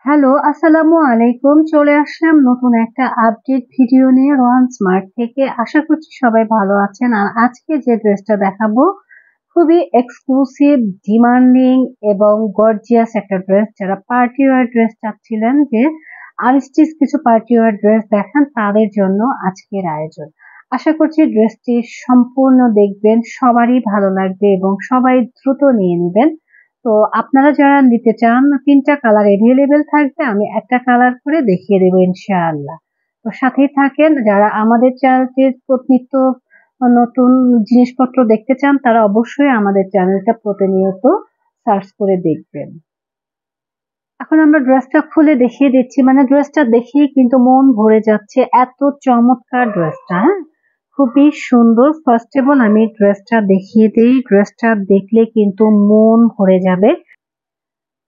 Hello, আসসালামু আলাইকুম। চলে আসলাম নতুন একটা আপডেট ভিডিও নিয়ে রোহান স্মার্ট থেকে। আশা করছি সবাই ভালো আছেন। আর আজকে যে ড্রেসটা দেখাবো খুবই এক্সক্লুসিভ, ডিমান্ডিং এবং গর্জিয়াস একটা ড্রেস। যারা পার্টি ওয়্যার ড্রেস চাচ্ছিলেন যে আনস্টিচ কিছু পার্টি ওয়্যার ড্রেস দেখান, তাদের জন্য আজকের আয়োজন। আশা করছি ড্রেসটি সম্পূর্ণ দেখবেন, সবারই ভালো লাগবে এবং সবাই দ্রুত নিয়ে নিবেন। তো আপনারা যারা নিতে চান ৩টা কালার এভেইলেবল থাকবে। আমি একটা কালার করে দেখিয়ে দেবো ইনশাআল্লাহ। তো সাথেই থাকেন। যারা আমাদের চ্যানেলটি নিত্য নতুন জিনিসপত্র দেখতে চান তারা অবশ্যই আমাদের চ্যানেলটা প্রতিনিয়ত সার্চ করে দেখবেন। এখন আমরা ড্রেসটা খুলে দেখিয়ে দিচ্ছি, মানে ড্রেসটা দেখেই কিন্তু মন ভরে যাচ্ছে, এত চমৎকার ড্রেসটা। হ্যাঁ, খুবই সুন্দর। ফার্স্ট অফ অল আমি ড্রেসটা দেখিয়ে দিই, ড্রেসটা দেখলে কিন্তু মন ভরে যাবে।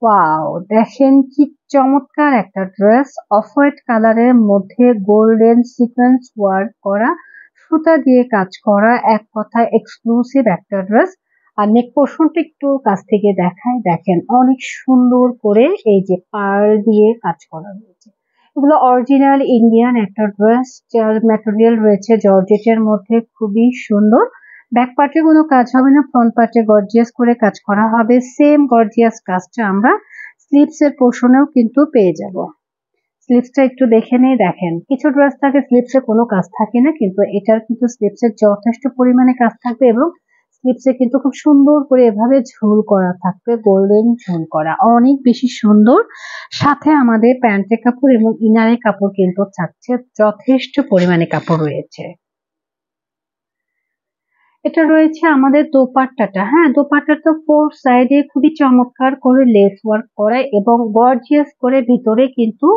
ওয়াও! দেখেন কি চমৎকার একটা ড্রেস, অফ হোয়াইট কালারের মধ্যে গোল্ডেন সিকোয়েন্স ওয়ার্ক করা, সুতা দিয়ে কাজ করা, এক কথায় এক্সক্লুসিভ একটা ড্রেস। আর নেক পোর্শনটা একটু কাছ থেকে দেখাই, দেখেন অনেক সুন্দর করে এই যে পার্ল দিয়ে কাজ করা রয়েছে। এগুলো অরিজিনাল ইন্ডিয়ান একটা ড্রেস, যার ম্যাটেরিয়াল রয়েছে জর্জেটের মধ্যে, খুবই সুন্দর। ব্যাক পার্টে কোনো কাজ হবে না, ফ্রন্ট পার্টে গর্জিয়াস করে কাজ করা হবে। সেম গর্জিয়াস কাজটা আমরা স্লিভস এর পোর্শনেও কিন্তু পেয়ে যাব। স্লিভসটা একটু দেখে নিয়ে দেখেন, কিছু ড্রেস থাকে স্লিভসে কোনো কাজ থাকে না, কিন্তু এটার কিন্তু স্লিভসে যথেষ্ট পরিমাণে কাজ থাকবে এবং স্লিভসে কিন্তু খুব সুন্দর করে এভাবে ঝুল করা থাকবে, গোল্ডেন ঝুল করা, অনেক বেশি সুন্দর। সাথে আমাদের প্যান্টের কাপড় এবং ইনারের কাপড় কিন্তু থাকছে, যথেষ্ট পরিমাণে কাপড় রয়েছে। এটা রয়েছে আমাদের দোপাট্টাটা। হ্যাঁ, দোপাট্টাটা ফোর সাইডে খুবই চমৎকার করে লেস ওয়ার্ক করা এবং গর্জিয়াস করে ভিতরে কিন্তু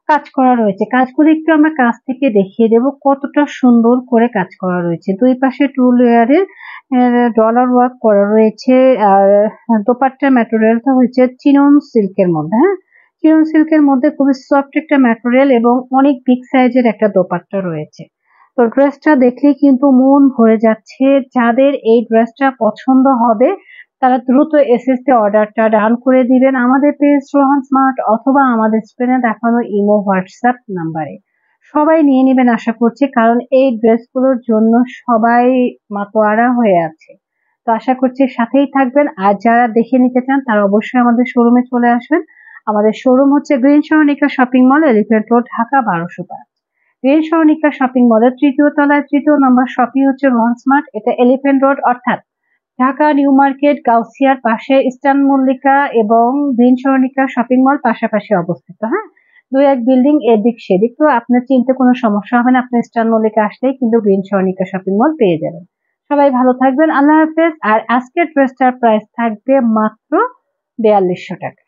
কাজ করা রয়েছে। কাজগুলো একটু আমরা কাছ থেকে দেখিয়ে দেব কতটা সুন্দর করে কাজ করা রয়েছে। দুই পাশে টু লেয়ারের ডলার ওয়ার্ক করা রয়েছে। আর দোপাট্টার ম্যাটেরিয়ালটা হচ্ছে চিনন সিল্কের মধ্যে। হ্যাঁ, চিনন সিল্কের মধ্যে খুবই সফট একটা ম্যাটেরিয়াল এবং অনেক বিগ সাইজের একটা দোপাট্টা রয়েছে। তো ড্রেসটা দেখলেই কিন্তু মন ভরে যাচ্ছে। যাদের এই ড্রেসটা পছন্দ হবে তারা দ্রুত এসএস তে অর্ডারটা ডান করে দিবেন আমাদের পেজ রোহান স্মার্ট অথবা আমাদের স্ক্রিনে দেখানো ইমো হোয়াটসঅ্যাপ নাম্বারে। সবাই নিয়ে নেবেন আশা করছি, কারণ এই ড্রেসগুলোর জন্য সবাই মাতোয়ারা হয়ে আছে। তো আশা করছি সাথেই থাকবেন। আর যারা দেখে নিতে চান তারা অবশ্যই আমাদের শোরুমে চলে আসবেন। আমাদের শোরুম হচ্ছে green Saranika shopping mall, elephant road, Dhaka ১২০৫। রেল সরণিকা শপিং মলের ৩য় তলায় ৩য় নম্বর শপই হচ্ছে রোহান স্মার্ট। এটা এলিফ্যান্ট রোড অর্থাৎ ঢাকা নিউ মার্কেট গাউসিয়ার পাশে ইস্টার্ন মল্লিকা এবং গ্রিন সরণিকা শপিং মল পাশাপাশি অবস্থিত। হ্যাঁ, দুই এক বিল্ডিং এদিক সেদিক, তো আপনার চিনতে কোনো সমস্যা হবে না। আপনি ইস্টার্ন মল্লিকা আসলেই কিন্তু গ্রিন সরণিকা শপিং মল পেয়ে যাবেন। সবাই ভালো থাকবেন, আল্লাহ হাফেজ। আর আজকের ড্রেসটার প্রাইস থাকবে মাত্র ৪২০০ টাকা।